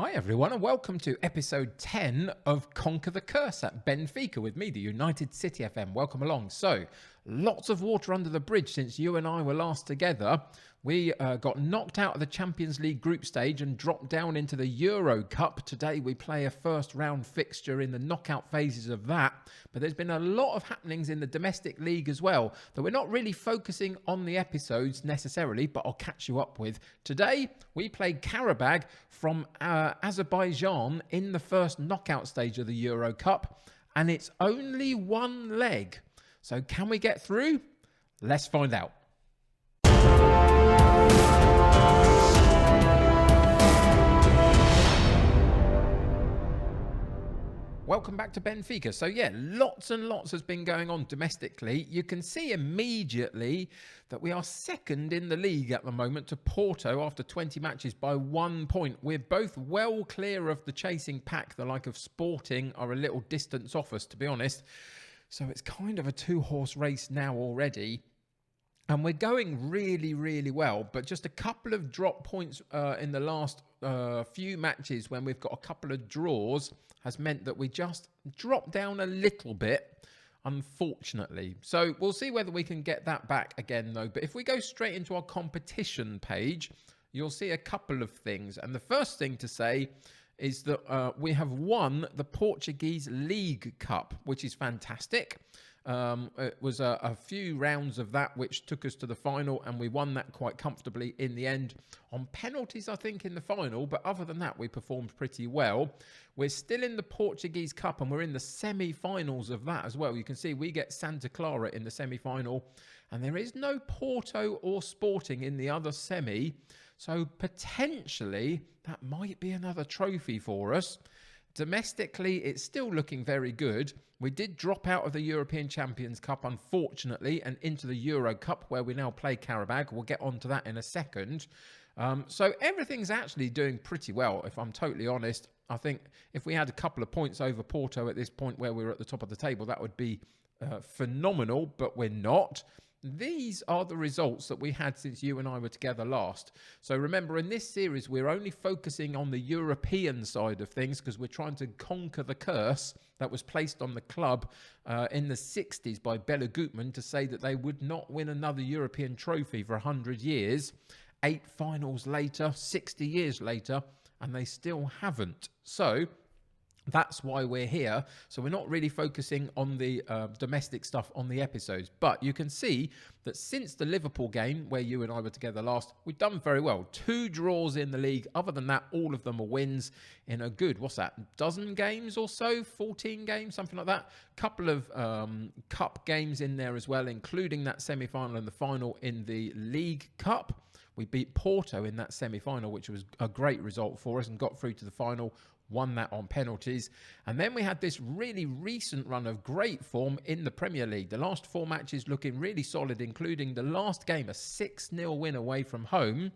Hi everyone and welcome to episode 10 of Conquer the Curse at Benfica with me, the United City FM. Welcome along. So, lots of water under the bridge since you and I were last together. We got knocked out of the Champions League group stage and dropped down into the Euro Cup. Today we play a first round fixture in the knockout phases of that. But there's been a lot of happenings in the domestic league as well that we're not really focusing on the episodes necessarily, but I'll catch you up with. Today we played Qarabag from Azerbaijan in the first knockout stage of the Euro Cup. And it's only one leg. So can we get through? Let's find out. Welcome back to Benfica. So yeah, lots and lots has been going on domestically. You can see immediately that we are second in the league at the moment to Porto after 20 matches by 1 point. We're both well clear of the chasing pack. The like of Sporting are a little distance off us, to be honest. So it's kind of a two-horse race now already. And we're going really, really well. But just a couple of drop points in the last few matches when we've got a couple of draws has meant that we just dropped down a little bit, unfortunately. So we'll see whether we can get that back again, though. But if we go straight into our competition page, you'll see a couple of things. And the first thing to say is that we have won the Portuguese League Cup, which is fantastic. It was a few rounds of that which took us to the final, and we won that quite comfortably in the end on penalties, I think, in the final. But other than that, we performed pretty well. We're still in the Portuguese Cup, and we're in the semi-finals of that as well. You can see we get Santa Clara in the semi-final, and there is no Porto or Sporting in the other semi. So potentially that might be another trophy for us. Domestically, it's still looking very good. We did drop out of the European Champions Cup, unfortunately, and into the Euro Cup, where we now play Qarabag. We'll get onto that in a second. So everything's actually doing pretty well, if I'm totally honest. I think if we had a couple of points over Porto at this point where we're at the top of the table, that would be phenomenal, but we're not. These are the results that we had since you and I were together last. So remember, in this series, we're only focusing on the European side of things because we're trying to conquer the curse that was placed on the club in the 60s by Bela Gutmann to say that they would not win another European trophy for 100 years. 8 finals later, 60 years later, and they still haven't. So that's why we're here. So we're not really focusing on the domestic stuff on the episodes. But you can see that since the Liverpool game, where you and I were together last, we've done very well. 2 draws in the league. Other than that, all of them are wins in a good, what's that, dozen games or so? 14 games, something like that. Couple of cup games in there as well, including that semi-final and the final in the League Cup. We beat Porto in that semi-final, which was a great result for us, and got through to the final. Won that on penalties. And then we had this really recent run of great form in the Premier League. The last 4 matches looking really solid, including the last game, a 6-0 win away from home,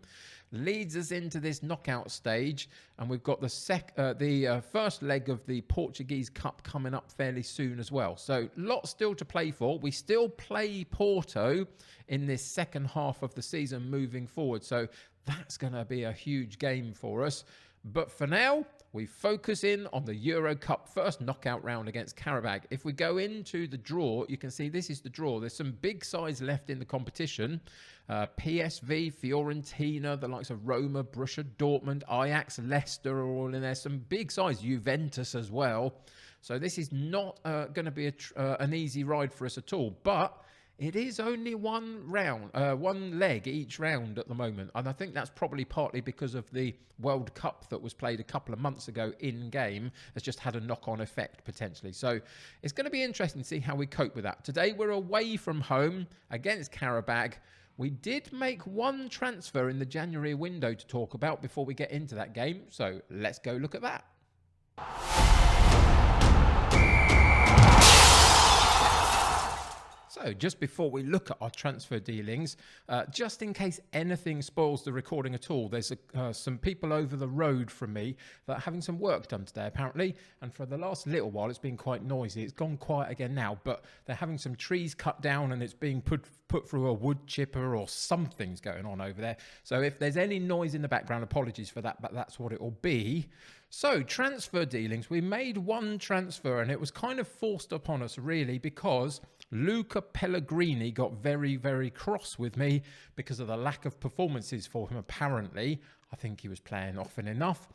leads us into this knockout stage. And we've got the first leg of the Portuguese Cup coming up fairly soon as well. So lots still to play for. We still play Porto in this second half of the season moving forward. So that's going to be a huge game for us. But for now, we focus in on the Euro Cup first knockout round against Qarabag. If we go into the draw, you can see this is the draw. There's some big sides left in the competition. PSV, Fiorentina, the likes of Roma, Borussia Dortmund, Ajax, Leicester are all in there. Some big sides, Juventus as well. So this is not going to be an easy ride for us at all. But it is only one leg each round at the moment. And I think that's probably partly because of the World Cup that was played a couple of months ago in-game has just had a knock-on effect, potentially. So it's going to be interesting to see how we cope with that. Today, we're away from home against Qarabag. We did make one transfer in the January window to talk about before we get into that game. So let's go look at that. So just before we look at our transfer dealings, just in case anything spoils the recording at all, there's some people over the road from me that are having some work done today, apparently. And for the last little while, it's been quite noisy. It's gone quiet again now, but they're having some trees cut down and it's being put through a wood chipper or something's going on over there. So if there's any noise in the background, apologies for that, but that's what it will be. So, transfer dealings. We made one transfer and it was kind of forced upon us, really, because Luca Pellegrini got very, very cross with me because of the lack of performances for him, apparently. I think he was playing often enough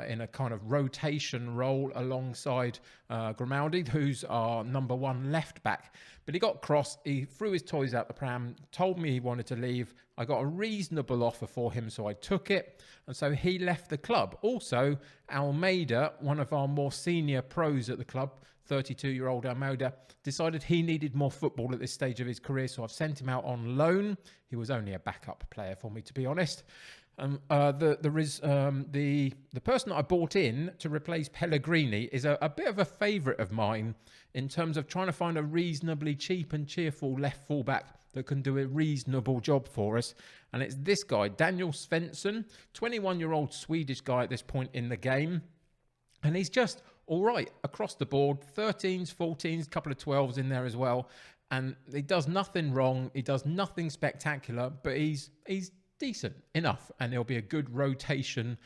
in a kind of rotation role alongside Grimaldi, who's our number one left back. But he got cross, he threw his toys out the pram, told me he wanted to leave. I got a reasonable offer for him, so I took it. And so he left the club. Also, Almeida, one of our more senior pros at the club, 32-year-old Almeida, decided he needed more football at this stage of his career, so I've sent him out on loan. He was only a backup player for me, to be honest. The person that I bought in to replace Pellegrini is a bit of a favourite of mine in terms of trying to find a reasonably cheap and cheerful left fullback that can do a reasonable job for us. And it's this guy, Daniel Svensson, 21-year-old Swedish guy at this point in the game. And he's just all right across the board, 13s, 14s, a couple of 12s in there as well. And he does nothing wrong. He does nothing spectacular, but he's decent enough, and he'll be a good rotation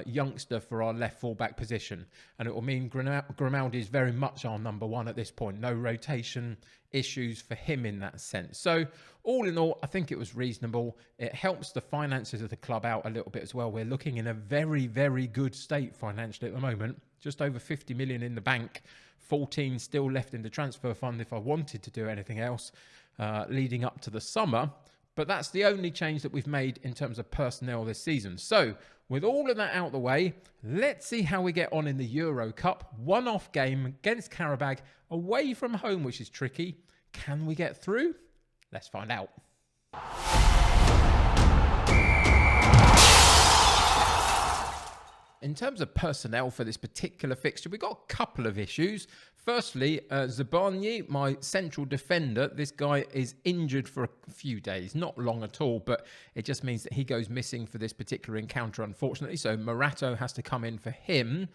youngster for our left fullback position. And it will mean Grimaldi is very much our number one at this point. No rotation issues for him in that sense. So all in all, I think it was reasonable. It helps the finances of the club out a little bit as well. We're looking in a very, very good state financially at the moment. Just over 50 million in the bank, 14 still left in the transfer fund if I wanted to do anything else leading up to the summer. But that's the only change that we've made in terms of personnel this season. So, with all of that out the way, let's see how we get on in the Euro Cup. One-off game against Qarabag, away from home, which is tricky. Can we get through? Let's find out. In terms of personnel for this particular fixture, we've got a couple of issues. Firstly, Zabarnyi, my central defender, this guy is injured for a few days. Not long at all, but it just means that he goes missing for this particular encounter, unfortunately. So Morato has to come in for him.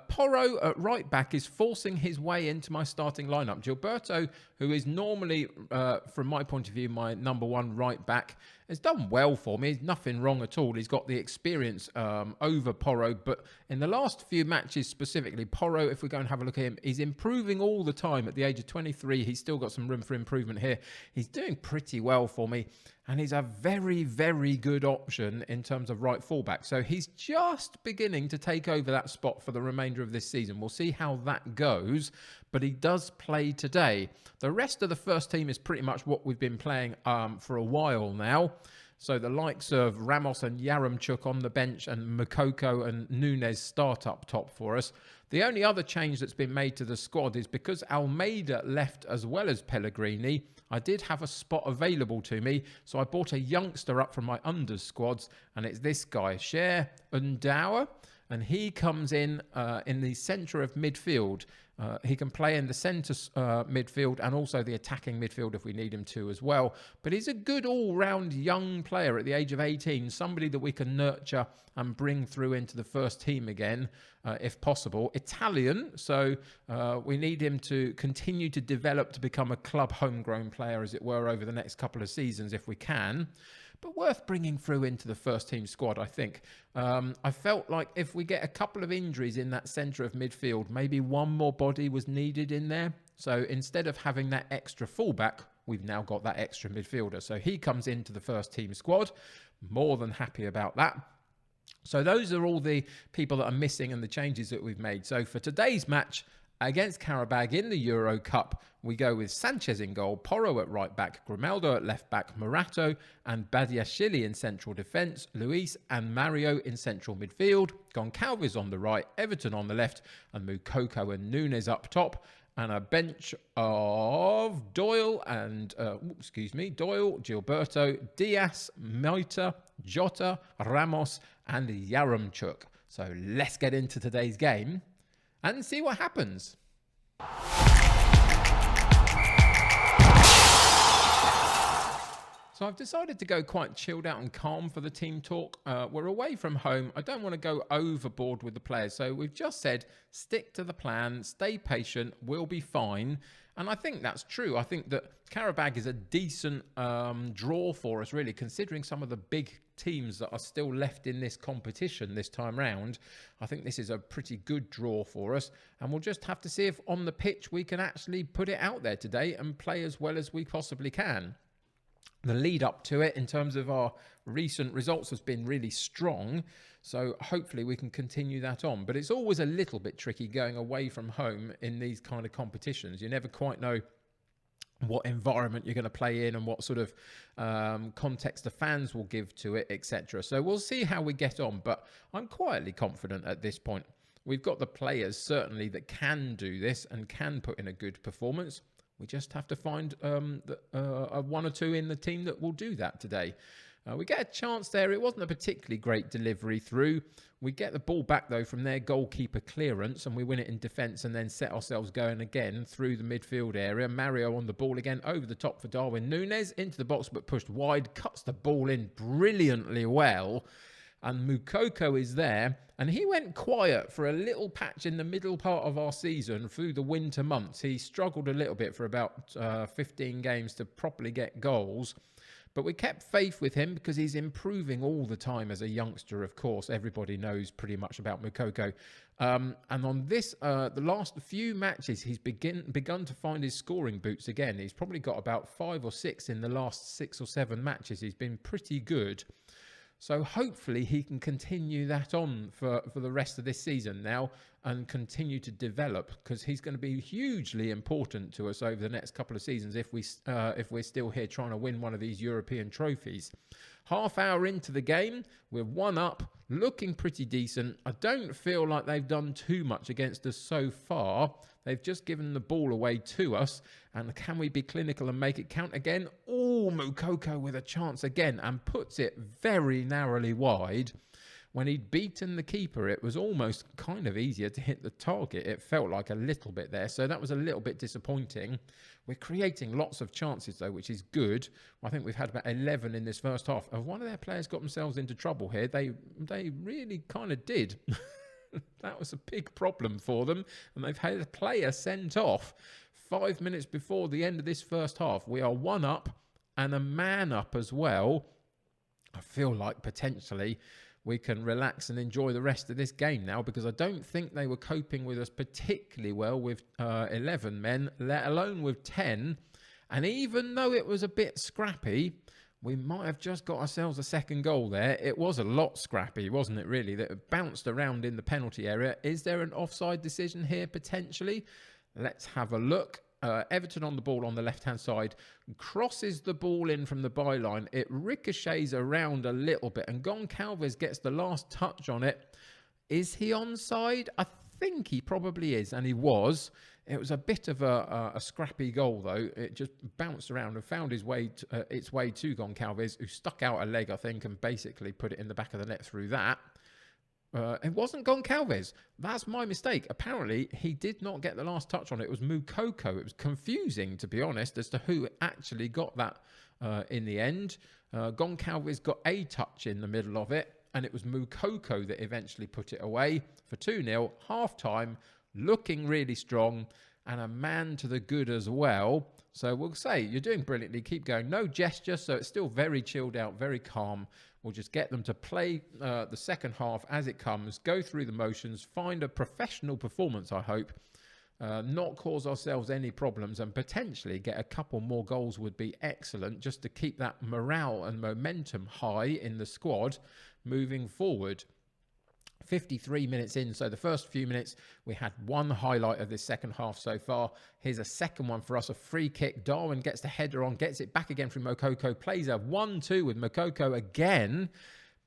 Porro at right back is forcing his way into my starting lineup. Gilberto, who is normally, from my point of view, my number one right back, has done well for me. There's nothing wrong at all. He's got the experience over Porro. But in the last few matches specifically, Porro, if we go and have a look at him, he's improving all the time. At the age of 23, he's still got some room for improvement here. He's doing pretty well for me. And he's a very, very good option in terms of right fullback. So he's just beginning to take over that spot for the remainder of this season. We'll see how that goes. But he does play today. The rest of the first team is pretty much what we've been playing for a while now. So the likes of Ramos and Yaremchuk on the bench and Mukoko and Nunes start up top for us. The only other change that's been made to the squad is because Almeida left as well as Pellegrini, I did have a spot available to me. So I bought a youngster up from my unders squads, and it's this guy, Cher Undawa. And he comes in the centre of midfield. He can play in the centre midfield and also the attacking midfield if we need him to as well. But he's a good all-round young player at the age of 18, somebody that we can nurture and bring through into the first team again, if possible. Italian, so we need him to continue to develop to become a club homegrown player, as it were, over the next couple of seasons if we can. But worth bringing through into the first team squad, I think. I felt like if we get a couple of injuries in that centre of midfield, maybe one more body was needed in there. So instead of having that extra fullback, we've now got that extra midfielder. So he comes into the first team squad. More than happy about that. So those are all the people that are missing and the changes that we've made. So for today's match against Qarabag in the Euro Cup, we go with Sanchez in goal, Porro at right back, Grimaldo at left back, Morato and Badiashile in central defence, Luis and Mario in central midfield, Goncalves on the right, Everton on the left, and Mukoko and Nunes up top. And a bench of Doyle, Gilberto, Diaz, Moita, Jota, Ramos, and Yaremchuk. So let's get into today's game and see what happens. So I've decided to go quite chilled out and calm for the team talk. We're away from home. I don't want to go overboard with the players. So we've just said, stick to the plan, stay patient, we'll be fine. And I think that's true. I think that Qarabag is a decent draw for us, really, considering some of the big teams that are still left in this competition this time round. I think this is a pretty good draw for us, and we'll just have to see if on the pitch we can actually put it out there today and play as well as we possibly can. The lead up to it in terms of our recent results has been really strong, so hopefully we can continue that on. But it's always a little bit tricky going away from home in these kind of competitions. You never quite know what environment you're going to play in and what sort of context the fans will give to it, etc. So we'll see how we get on, but I'm quietly confident at this point. We've got the players certainly that can do this and can put in a good performance. We just have to find one or two in the team that will do that today. We get a chance there. It wasn't a particularly great delivery through. We get the ball back, though, from their goalkeeper clearance, and we win it in defence and then set ourselves going again through the midfield area. Mario on the ball again, over the top for Darwin Núñez, into the box but pushed wide, cuts the ball in brilliantly well. And Moukoko is there, and he went quiet for a little patch in the middle part of our season through the winter months. He struggled a little bit for about 15 games to properly get goals, but we kept faith with him because he's improving all the time as a youngster, of course. Everybody knows pretty much about Moukoko. And on this, the last few matches, he's begun to find his scoring boots again. He's probably got about 5 or 6 in the last 6 or 7 matches. He's been pretty good. So hopefully he can continue that on for the rest of this season now and continue to develop, because he's going to be hugely important to us over the next couple of seasons if we're still here trying to win one of these European trophies. Half hour into the game, we're 1 up, looking pretty decent. I don't feel like they've done too much against us so far. They've just given the ball away to us. And can we be clinical and make it count again? Oh, Moukoko with a chance again and puts it very narrowly wide. When he'd beaten the keeper, it was almost kind of easier to hit the target. It felt like a little bit there. So that was a little bit disappointing. We're creating lots of chances, though, which is good. I think we've had about 11 in this first half. And one of their players got themselves into trouble here. They really kind of did. That was a big problem for them. And they've had a player sent off 5 minutes before the end of this first half. We are 1 up and a man up as well. I feel like potentially we can relax and enjoy the rest of this game now, because I don't think they were coping with us particularly well with 11 men, let alone with 10. And even though it was a bit scrappy, we might have just got ourselves a second goal there. It was a lot scrappy, wasn't it, really? That it bounced around in the penalty area. Is there an offside decision here, potentially? Let's have a look. Everton on the ball on the left-hand side, crosses the ball in from the byline. It ricochets around a little bit, and Goncalves gets the last touch on it. Is he onside? I think he probably is, and he was. It was a bit of a scrappy goal, though. It just bounced around and found its way to Goncalves, who stuck out a leg, I think, and basically put it in the back of the net through that. It wasn't Goncalves. That's my mistake. Apparently, he did not get the last touch on it. It was Moukoko. It was confusing, to be honest, as to who actually got that in the end. Goncalves got a touch in the middle of it, and it was Moukoko that eventually put it away for 2-0. Half-time, looking really strong, and a man to the good as well. So we'll say, you're doing brilliantly. Keep going. No gesture, so it's still very chilled out, very calm. We'll just get them to play the second half as it comes, go through the motions, find a professional performance, I hope, not cause ourselves any problems, and potentially get a couple more goals would be excellent, just to keep that morale and momentum high in the squad moving forward. 53 minutes in, so the first few minutes we had one highlight of this second half so far. Here's a second one for us, a free kick. Darwin gets the header on, gets it back again from Moukoko, plays a 1-2 with Moukoko again.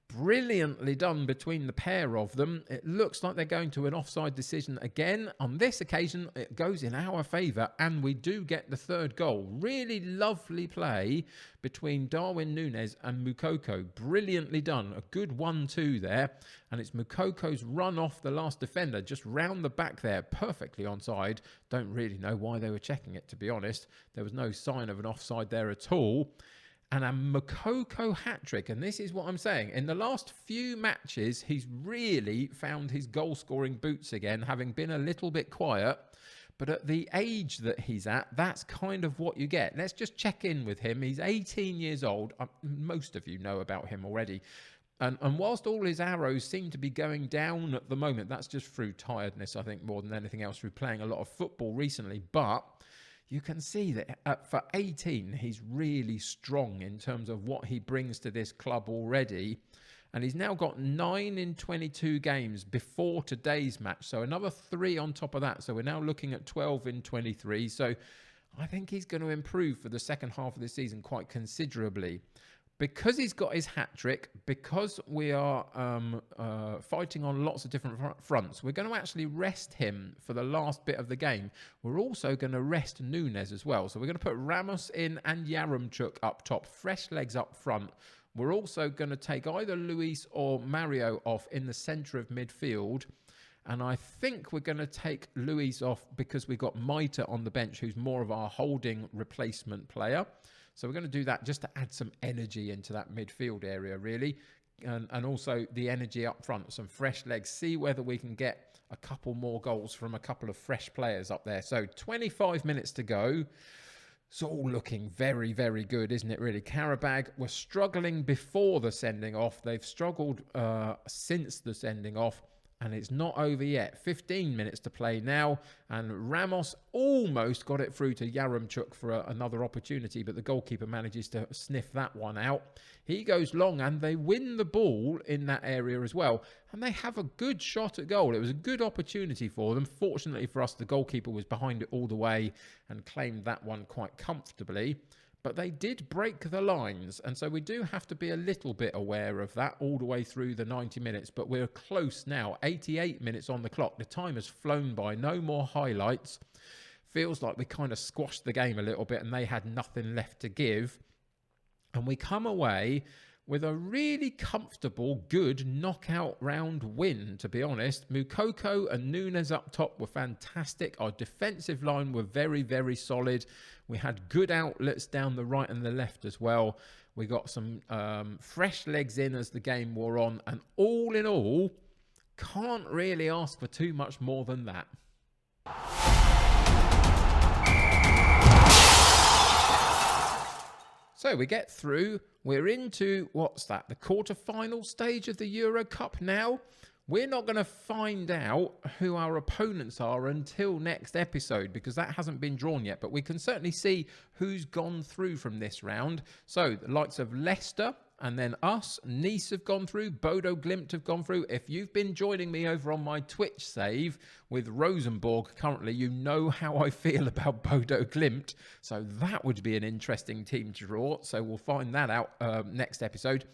Brilliantly done between the pair of them. It looks like they're going to an offside decision again. On this occasion, it goes in our favour, and we do get the third goal. Really lovely play between Darwin Núñez and Moukoko. Brilliantly done. A good 1-2 there. And it's Moukoko's run off the last defender, just round the back there, perfectly onside. Don't really know why they were checking it, to be honest. There was no sign of an offside there at all. And a Moukoko hat-trick, and this is what I'm saying. In the last few matches, he's really found his goal-scoring boots again, having been a little bit quiet. But at the age that he's at, that's kind of what you get. Let's just check in with him. He's 18 years old. Most of you know about him already. And whilst all his arrows seem to be going down at the moment, that's just through tiredness, I think, more than anything else, through playing a lot of football recently. But you can see that for 18, he's really strong in terms of what he brings to this club already. And he's now got 9 in 22 games before today's match. So another 3 on top of that. So we're now looking at 12 in 23. So I think he's going to improve for the second half of the season quite considerably. Because he's got his hat-trick, because we are fighting on lots of different fronts, we're going to actually rest him for the last bit of the game. We're also going to rest Nunes as well. So we're going to put Ramos in and Yaremchuk up top, fresh legs up front. We're also going to take either Luis or Mario off in the centre of midfield. And I think we're going to take Luis off because we've got Maita on the bench, who's more of our holding replacement player. So we're going to do that just to add some energy into that midfield area, really. And also the energy up front, some fresh legs. See whether we can get a couple more goals from a couple of fresh players up there. So 25 minutes to go. It's all looking very, very good, isn't it, really? Qarabag were struggling before the sending off. They've struggled since the sending off. And it's not over yet. 15 minutes to play now. And Ramos almost got it through to Yaremchuk for another opportunity. But the goalkeeper manages to sniff that one out. He goes long and they win the ball in that area as well. And they have a good shot at goal. It was a good opportunity for them. Fortunately for us, the goalkeeper was behind it all the way and claimed that one quite comfortably. But they did break the lines, and so we do have to be a little bit aware of that all the way through the 90 minutes. But we're close now, 88 minutes on the clock. The time has flown by, no more highlights. Feels like we kind of squashed the game a little bit and they had nothing left to give. And we come away with a really comfortable, good knockout round win, to be honest. Moukoko and Nunes up top were fantastic. Our defensive line were very, very solid. We had good outlets down the right and the left as well. We got some fresh legs in as the game wore on. And all in all, can't really ask for too much more than that. So we get through. We're into, what's that, the quarter-final stage of the Euro Cup now. We're not going to find out who our opponents are until next episode because that hasn't been drawn yet. But we can certainly see who's gone through from this round. So the likes of Leicester and then us, Nice have gone through, Bodo Glimt have gone through. If you've been joining me over on my Twitch save with Rosenborg currently, you know how I feel about Bodo Glimt. So that would be an interesting team to draw. So we'll find that out next episode.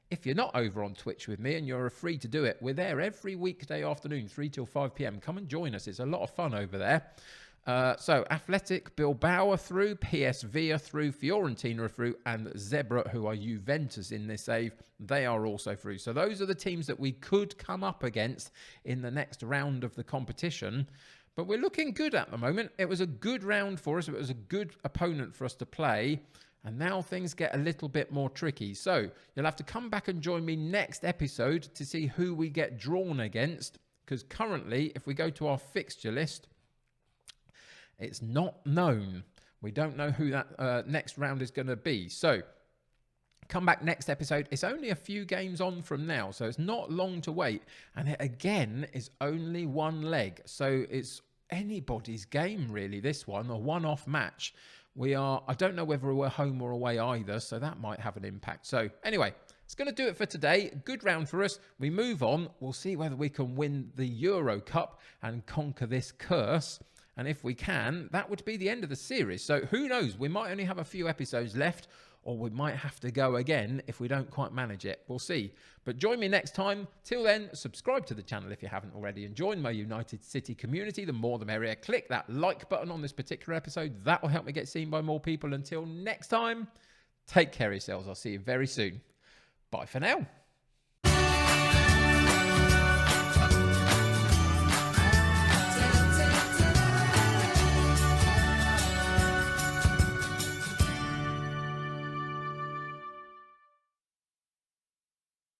If you're not over on Twitch with me and you're free to do it, we're there every weekday afternoon, 3 till 5 p.m. Come and join us. It's a lot of fun over there. So Athletic Bilbao are through, PSV are through, Fiorentina are through, and Zebra, who are Juventus in this save, they are also through. So those are the teams that we could come up against in the next round of the competition. But we're looking good at the moment. It was a good round for us. It was a good opponent for us to play. And now things get a little bit more tricky. So you'll have to come back and join me next episode to see who we get drawn against. Because currently, if we go to our fixture list, it's not known. We don't know who that next round is going to be. So come back next episode. It's only a few games on from now, so it's not long to wait. And it, again, is only one leg. So it's anybody's game, really, this one, a one-off match. I don't know whether we're home or away either, so that might have an impact. So anyway, it's going to do it for today. Good round for us. We move on. We'll see whether we can win the Euro Cup and conquer this curse. And if we can, that would be the end of the series. So who knows? We might only have a few episodes left, or we might have to go again if we don't quite manage it. We'll see. But join me next time. Till then, subscribe to the channel if you haven't already and join my United City community. The more the merrier. Click that like button on this particular episode. That will help me get seen by more people. Until next time, take care of yourselves. I'll see you very soon. Bye for now.